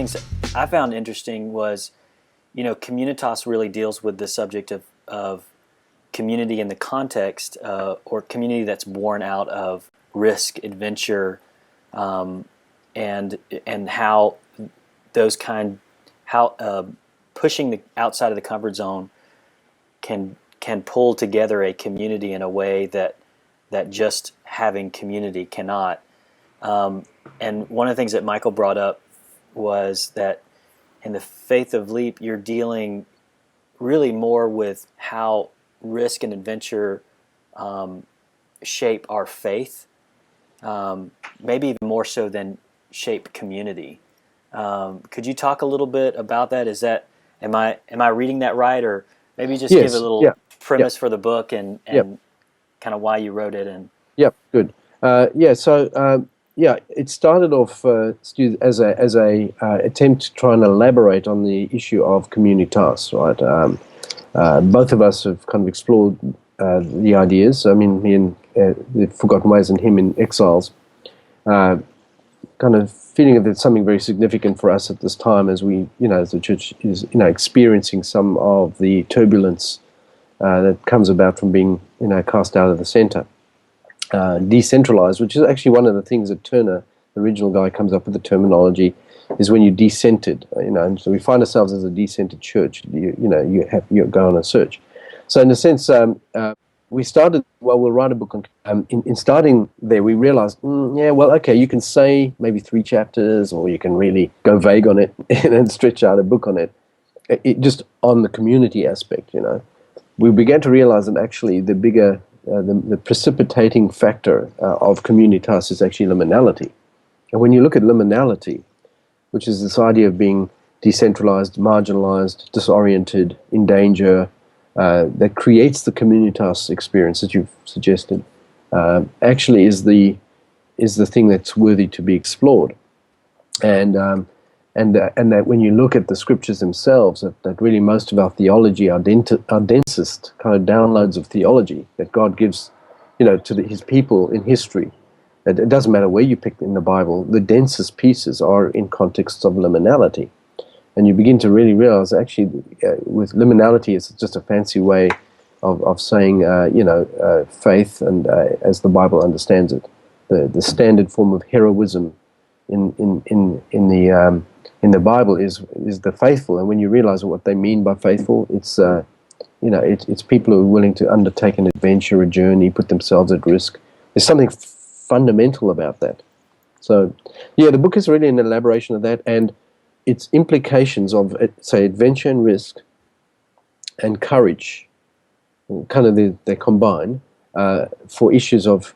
things I found interesting was, Communitas really deals with the subject of community in the context, or community that's born out of risk, adventure, and how pushing the outside of the comfort zone can pull together a community in a way that just having community cannot. And one of the things that Michael brought up was that in the Faith of Leap, you're dealing really more with how risk and adventure shape our faith, maybe even more so than shape community. Could you talk a little bit about that? Am I reading that right, or maybe just give a little premise for the book and kind of why you wrote it? And good. It started off as a attempt to try and elaborate on the issue of communitas, right? Both of us have kind of explored the ideas. I mean, me and the Forgotten Ways and him in Exiles, kind of feeling that it's something very significant for us at this time as we, as the church is, experiencing some of the turbulence that comes about from being, cast out of the center. Decentralized, which is actually one of the things that Turner, the original guy, comes up with the terminology, is when you decentered, and so we find ourselves as a decentered church. You go on a search. So in a sense, we started. Well, we'll write a book on. In starting there, we realized, you can say maybe 3 chapters, or you can really go vague on it and stretch out a book on it. Just on the community aspect, we began to realize that actually the bigger the precipitating factor of communitas is actually liminality. And when you look at liminality, which is this idea of being decentralized, marginalized, disoriented, in danger, that creates the communitas experience that you've suggested, actually is the thing that's worthy to be explored. And that when you look at the scriptures themselves, that really most of our theology, our densest kind of downloads of theology that God gives, to His people in history, it doesn't matter where you pick in the Bible, the densest pieces are in contexts of liminality. And you begin to really realize, actually, with liminality, it's just a fancy way of saying, faith, and as the Bible understands it, the standard form of heroism in the Bible is the faithful. And when you realize what they mean by faithful, it's it's people who are willing to undertake an adventure, a journey, put themselves at risk. There's something fundamental about that. So, the book is really an elaboration of that and its implications of, say, adventure and risk and courage. Kind of they combine for issues of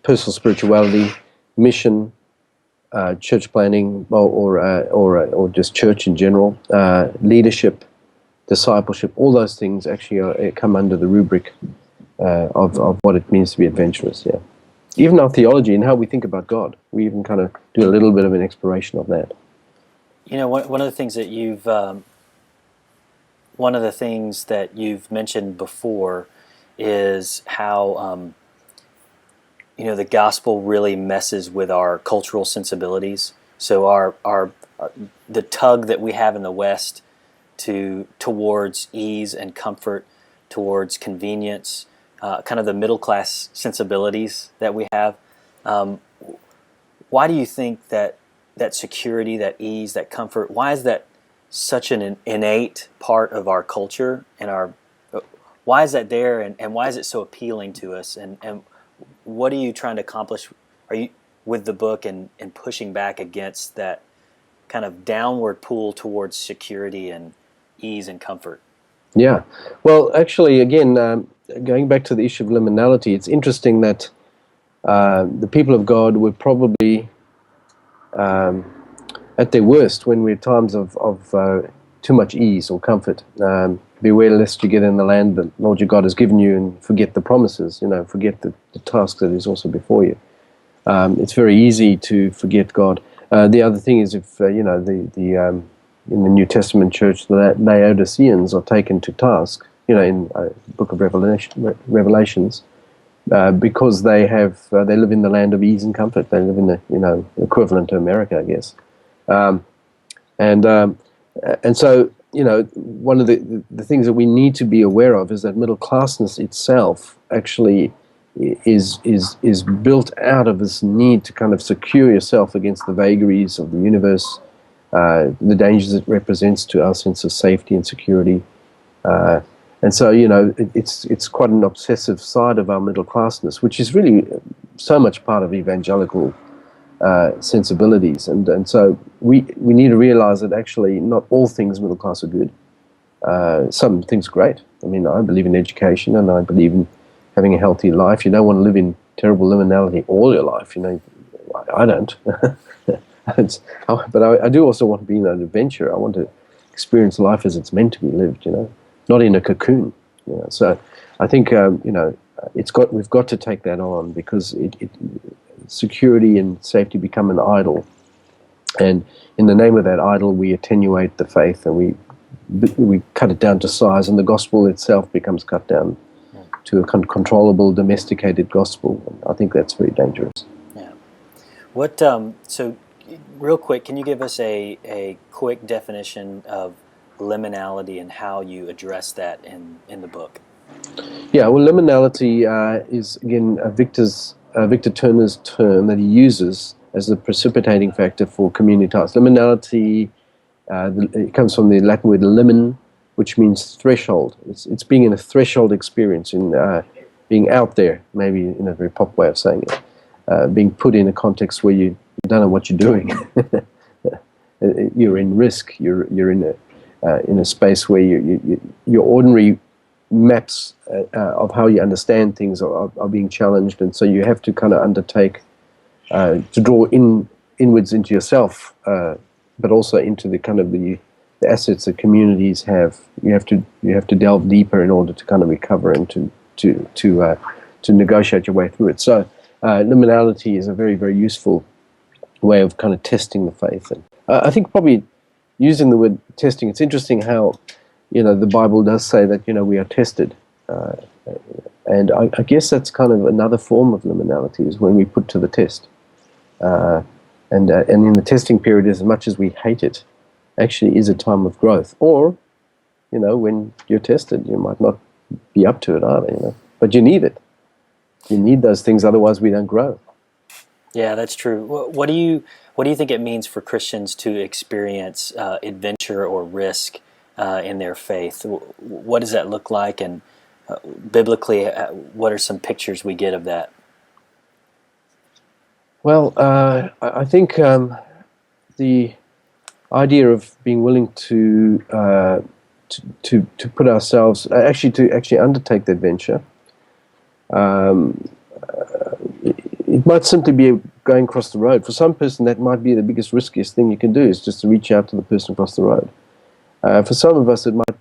personal spirituality, mission, church planning, or just church in general, leadership, discipleship. All those things actually come under the rubric of what it means to be adventurous. Yeah, even our theology and how we think about God, we even kind of do a little bit of an exploration of that. One of the things that you've mentioned before is how the gospel really messes with our cultural sensibilities. So the tug that we have in the West towards ease and comfort, towards convenience, kind of the middle class sensibilities that we have. Why do you think that security, that ease, that comfort, why is that such an innate part of our culture, and why is that there, and why is it so appealing to us, and what are you trying to accomplish with the book and pushing back against that kind of downward pull towards security and ease and comfort? Yeah. Well, actually, again, going back to the issue of liminality, it's interesting that the people of God were probably at their worst when we're at times of too much ease or comfort. Beware lest you get in the land that Lord your God has given you and forget the promises, forget the task that is also before you. It's very easy to forget God. The other thing is if, in the New Testament church, the Laodiceans are taken to task, in the book of Revelations, because they live in the land of ease and comfort. They live in the, equivalent to America, I guess. And and so, one of the things that we need to be aware of is that middle classness itself actually is built out of this need to kind of secure yourself against the vagaries of the universe, the dangers it represents to our sense of safety and security. And so, it's quite an obsessive side of our middle classness, which is really so much part of evangelical sensibilities. And so we need to realize that actually not all things middle class are good. Some things are great. I mean, I believe in education, and I believe in having a healthy life. You don't want to live in terrible liminality all your life. I don't. But I do also want to be in an adventure. I want to experience life as it's meant to be lived, not in a cocoon. So I think we've got to take that on, because security and safety become an idol, and in the name of that idol we attenuate the faith, and we cut it down to size, and the gospel itself becomes cut down to a controllable, domesticated gospel. I think that's very dangerous. Yeah. What? So, real quick, can you give us a quick definition of liminality and how you address that in the book? Yeah. Well, liminality is again Victor Turner's term that he uses as the precipitating factor for communitas. Liminality, it comes from the Latin word limen, which means threshold. It's being in a threshold experience, in being out there, maybe in a very pop way of saying it, being put in a context where you don't know what you're doing. You're in risk. You're in a space where your ordinary maps of how you understand things are being challenged, and so you have to kind of undertake to draw inwards into yourself, but also into the kind of the assets that communities have. You have to delve deeper in order to kind of recover and to negotiate your way through it. So liminality is a very, very useful way of kind of testing the faith. And I think probably using the word testing, it's interesting how the Bible does say that we are tested, and I guess that's kind of another form of liminality, is when we put to the test, and in the testing period, as much as we hate it, actually is a time of growth. Or when you're tested, you might not be up to it either, but you need it. You need those things, otherwise we don't grow. Yeah, that's true. What do you think it means for Christians to experience adventure or risk in their faith? What does that look like, and biblically, what are some pictures we get of that? Well, I think the idea of being willing to put ourselves to undertake the adventure. It might simply be going across the road. For some person, that might be the biggest, riskiest thing you can do, is just to reach out to the person across the road. For some of us, it might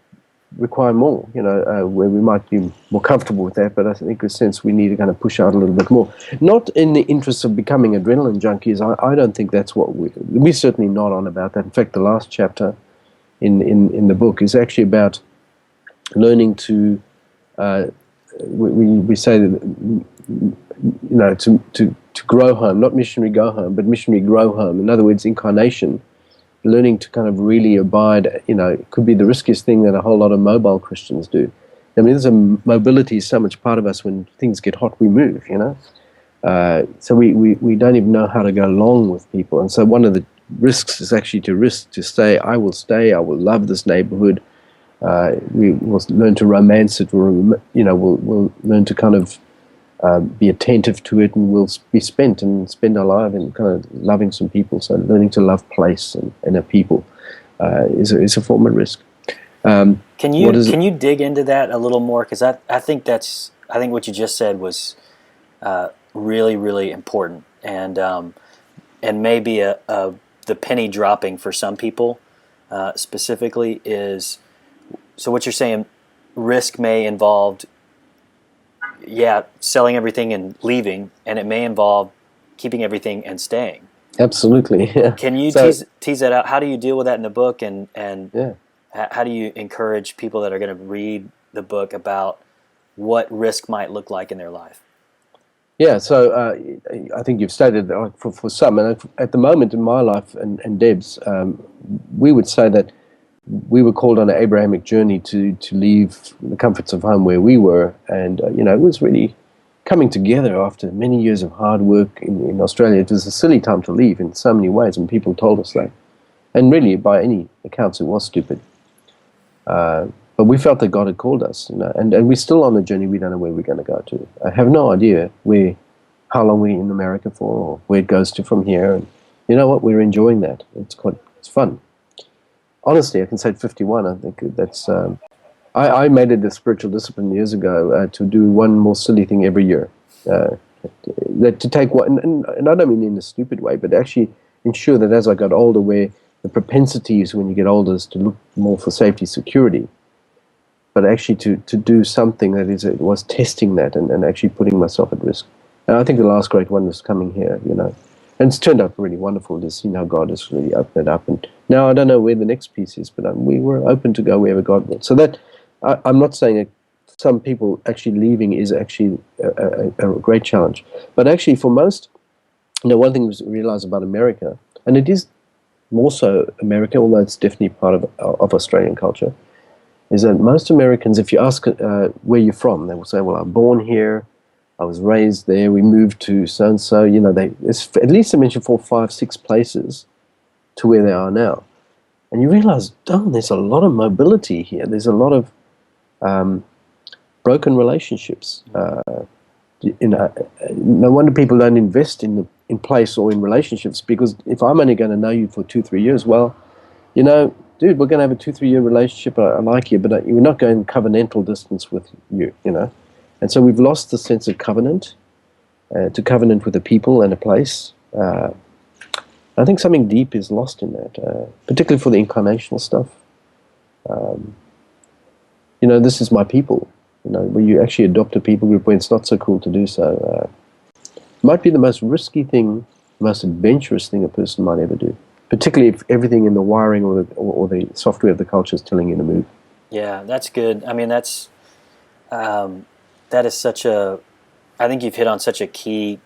require more, where we might be more comfortable with that, but I think in a sense we need to kind of push out a little bit more. Not in the interest of becoming adrenaline junkies. I don't think that's what we're certainly not on about that. In fact, the last chapter in the book is actually about learning to, we say that, to grow home, not missionary go home, but missionary grow home. In other words, incarnation. Learning to kind of really abide, could be the riskiest thing that a whole lot of mobile Christians do. I mean, mobility is so much part of us. When things get hot, we move, So we don't even know how to go along with people. And so one of the risks is actually to stay. I will stay. I will love this neighborhood. We will learn to romance it. We'll learn to kind of be attentive to it, and we'll be spend our life in kind of loving some people. So learning to love place and a people is a form of risk. Can you dig into that a little more? Because I think what you just said was really, really important, and maybe the penny dropping for some people specifically is. So what you're saying, risk may involve selling everything and leaving, and it may involve keeping everything and staying. Absolutely. Yeah. Can you tease that out? How do you deal with that in the book, and how do you encourage people that are going to read the book about what risk might look like in their life? Yeah, so I think you've stated that for some, and at the moment in my life and Deb's, we would say that we were called on an Abrahamic journey to leave the comforts of home where we were, and it was really coming together after many years of hard work in Australia. It was a silly time to leave in so many ways, and people told us that, and really by any accounts it was stupid. But we felt that God had called us, and we're still on the journey. We don't know where we're going to go to. I have no idea how long we're in America for, or where it goes to from here. And you know what? We're enjoying that. It's fun. Honestly, I can say at 51, I think that's. I made it a spiritual discipline years ago to do one more silly thing every year. To take one, and I don't mean in a stupid way, but actually ensure that as I got older, where the propensities when you get older is to look more for safety, security, but actually to do something that was testing that and actually putting myself at risk. And I think the last great one was coming here, and it's turned out really wonderful to see how God has really opened it up. And now I don't know where the next piece is, but we were open to go wherever God wants. So that I'm not saying that some people actually leaving is actually a great challenge, but actually for most, one thing we realize about America, and it is more so America, although it's definitely part of Australian culture, is that most Americans, if you ask where you're from, they will say, well, I'm born here, I was raised there, we moved to so-and-so, at least they mention 4, 5, 6 places to where they are now. And you realize, there's a lot of mobility here. There's a lot of broken relationships. No wonder people don't invest in place or in relationships, because if I'm only going to know you for 2, 3 years, well, dude, we're going to have a 2, 3 year relationship. I like you, but we're not going covenantal distance with you, And so we've lost the sense of covenant, to covenant with a people and a place. I think something deep is lost in that, particularly for the incarnational stuff. This is my people. Where you actually adopt a people group when it's not so cool to do so. Might be the most risky thing, the most adventurous thing a person might ever do. Particularly if everything in the wiring or the software of the culture is telling you to move. Yeah, that's good. I mean, that is such a. I think you've hit on such a key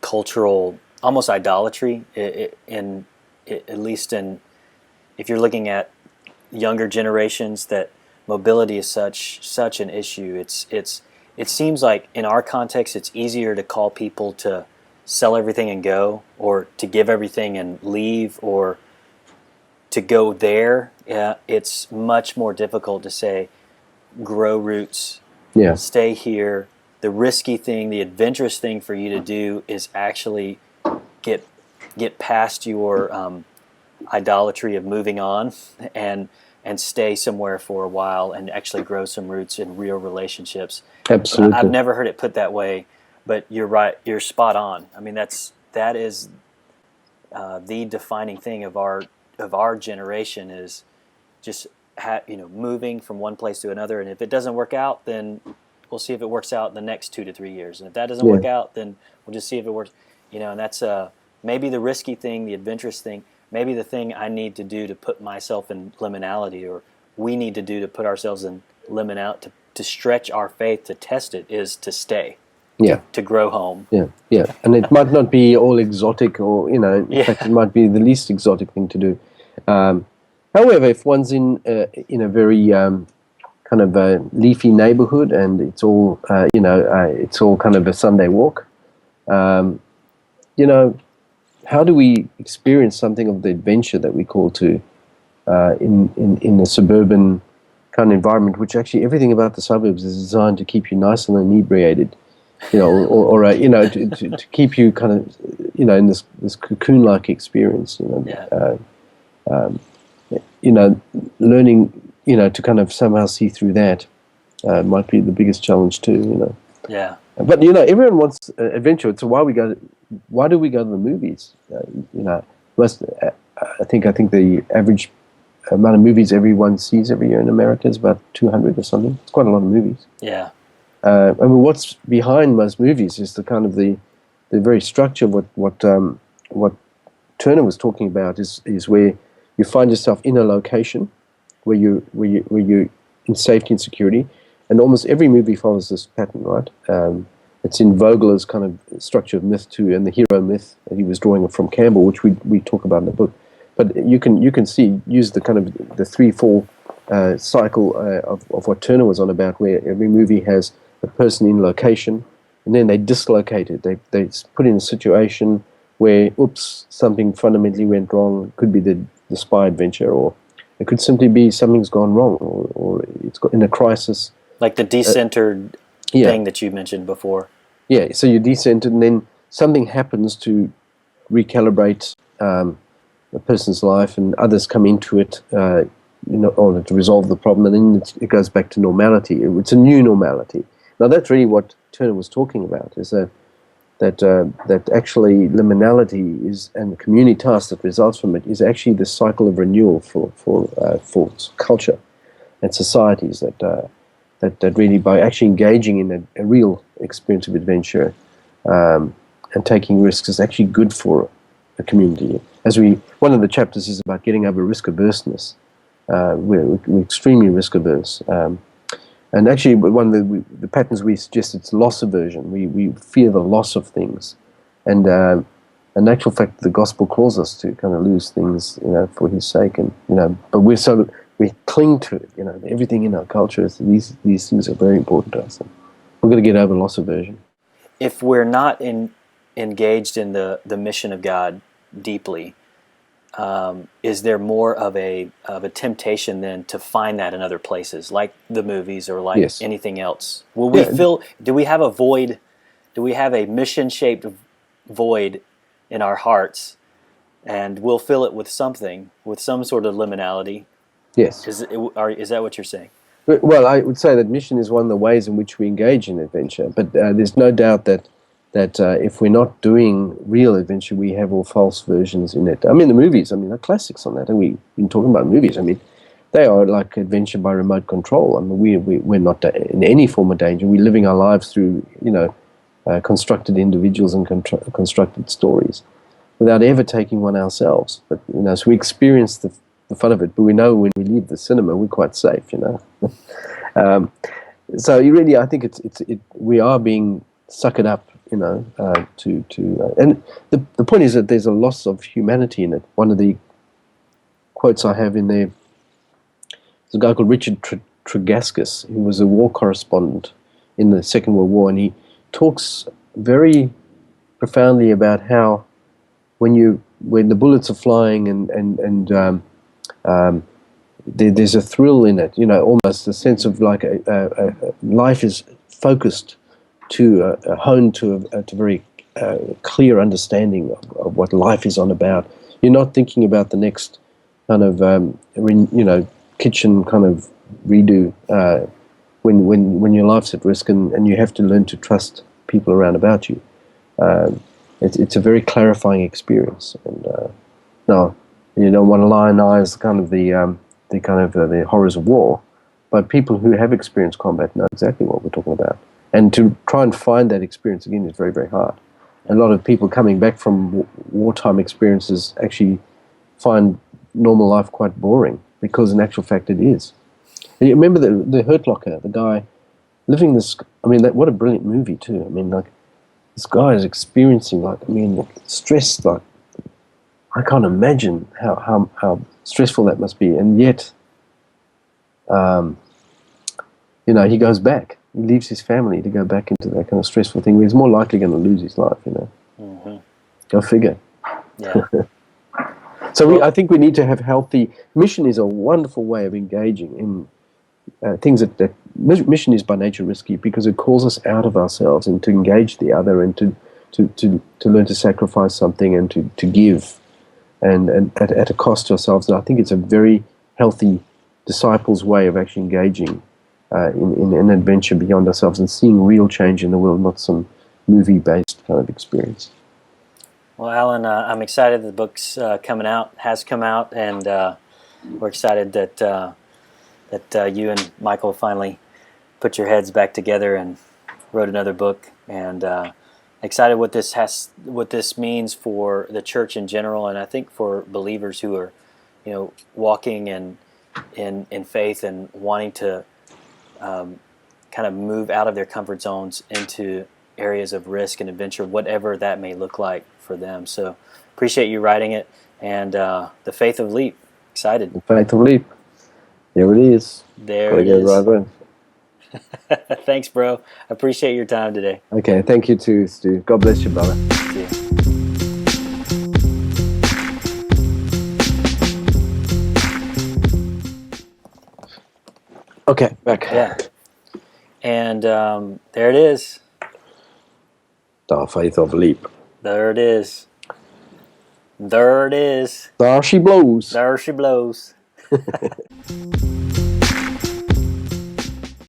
cultural, almost idolatry. At least if you're looking at younger generations, that mobility is such an issue. It seems like in our context, it's easier to call people to sell everything and go, or to give everything and leave, or to go there. Yeah, it's much more difficult to say, grow roots, stay here. The risky thing, the adventurous thing for you to do is actually get past your idolatry of moving on and stay somewhere for a while and actually grow some roots in real relationships. Absolutely. I've never heard it put that way, but you're right. You're spot on. I mean, that is the defining thing of our generation, is just moving from one place to another. And if it doesn't work out, then we'll see if it works out in the next 2 to 3 years. And if that doesn't work out, then we'll just see if it works. And that's maybe the risky thing, the adventurous thing. Maybe the thing I need to do to put myself in liminality, or we need to do to put ourselves in liminality, to stretch our faith, to test it, is to stay. Yeah. To grow home. Yeah. And it might not be all exotic, or, in fact, it might be the least exotic thing to do. However, if one's in a very kind of a leafy neighborhood, and it's all, it's all kind of a Sunday walk, how do we experience something of the adventure that we call to in a suburban kind of environment, which actually everything about the suburbs is designed to keep you nice and inebriated, to keep you kind of, in this cocoon-like experience, learning, to kind of somehow see through that might be the biggest challenge too, Yeah. But everyone wants adventure. So why do we go to the movies? I think the average amount of movies everyone sees every year in America is about 200 or something. It's quite a lot of movies. Yeah. I mean, what's behind most movies is the kind of the very structure of what Turner was talking about is where you find yourself in a location where you're in safety and security, and almost every movie follows this pattern, right? it's in Vogler's kind of structure of myth too, and the hero myth that he was drawing from Campbell, which we talk about in the book. But you can see, use the kind of the 3-4 cycle of what Turner was on about, where every movie has a person in location, and then they dislocate it. They put in a situation where, oops, something fundamentally went wrong. It could be the spy adventure, or it could simply be something's gone wrong, or it's got in a crisis. Like the decentered thing that you mentioned before. Yeah, so you're decentered, and then something happens to recalibrate a person's life, and others come into it, or to resolve the problem, and then it goes back to normality. It's a new normality. Now, that's really what Turner was talking about, is that actually liminality is, and the communitas that results from it, is actually the cycle of renewal for culture and societies that really, by actually engaging in a real experience of adventure and taking risks, is actually good for a community. One of the chapters is about getting over risk averseness. We're extremely risk averse. And actually, one of the patterns we suggest, it's loss aversion. We fear the loss of things, and in actual fact, the gospel calls us to kind of lose things, for His sake, and but we cling to it. Everything in our culture is these things are very important to us. And we're going to get over loss aversion. If we're not engaged in the mission of God deeply, is there more of a temptation then to find that in other places, like the movies or like anything else? Will we feel? Do we have a void? Do we have a mission-shaped void in our hearts, and we'll fill it with something, with some sort of liminality? Yes. Is that what you're saying? Well, I would say that mission is one of the ways in which we engage in adventure, but there's no doubt that if we're not doing real adventure, we have all false versions in it. I mean, the movies, they're classics on that, and we've been talking about movies. They are like adventure by remote control. We're not in any form of danger. We're living our lives through, constructed individuals and constructed stories without ever taking one ourselves. But, so we experience the fun of it, but we know when we leave the cinema, we're quite safe, So really, I think we are being suckered up, and the point is that there's a loss of humanity in it. One of the quotes I have in there is a guy called Richard Tregaskis, who was a war correspondent in the Second World War, and he talks very profoundly about how when the bullets are flying and there's a thrill in it, almost a sense of like a life is focused to honed to a very clear understanding of what life is on about. You're not thinking about the next kind of kitchen kind of redo when your life's at risk, and you have to learn to trust people around about you. It's a very clarifying experience, and now you don't want to lionize kind of the horrors of war, but people who have experienced combat know exactly what we're talking about. And to try and find that experience again is very, very hard. A lot of people coming back from wartime experiences actually find normal life quite boring, because in actual fact it is. And you remember the Hurt Locker, the guy living this, what a brilliant movie too. This guy is experiencing stress, I can't imagine how stressful that must be. And yet, he goes back. He leaves his family to go back into that kind of stressful thing where he's more likely going to lose his life, Mm-hmm. Go figure. Yeah. So I think we need to have healthy... Mission is a wonderful way of engaging in things that... Mission is by nature risky because it calls us out of ourselves and to engage the other and to learn to sacrifice something and to give and at a cost to ourselves. And I think it's a very healthy disciples' way of actually engaging in an adventure beyond ourselves and seeing real change in the world, not some movie-based kind of experience. Well, Alan, I'm excited the book's has come out, and we're excited that you and Michael finally put your heads back together and wrote another book, and excited what this means for the church in general, and I think for believers who are, walking in faith and wanting to kind of move out of their comfort zones into areas of risk and adventure, whatever that may look like for them. So appreciate you writing it, and the faith of leap. Excited. The faith of leap. Here it is. There Gotta it get is. right in. Thanks, bro. Appreciate your time today. Okay, thank you too, Stu. God bless you, brother. See you. Okay, back. Yeah. And there it is. The faith of leap. There it is. There it is. There she blows. There she blows.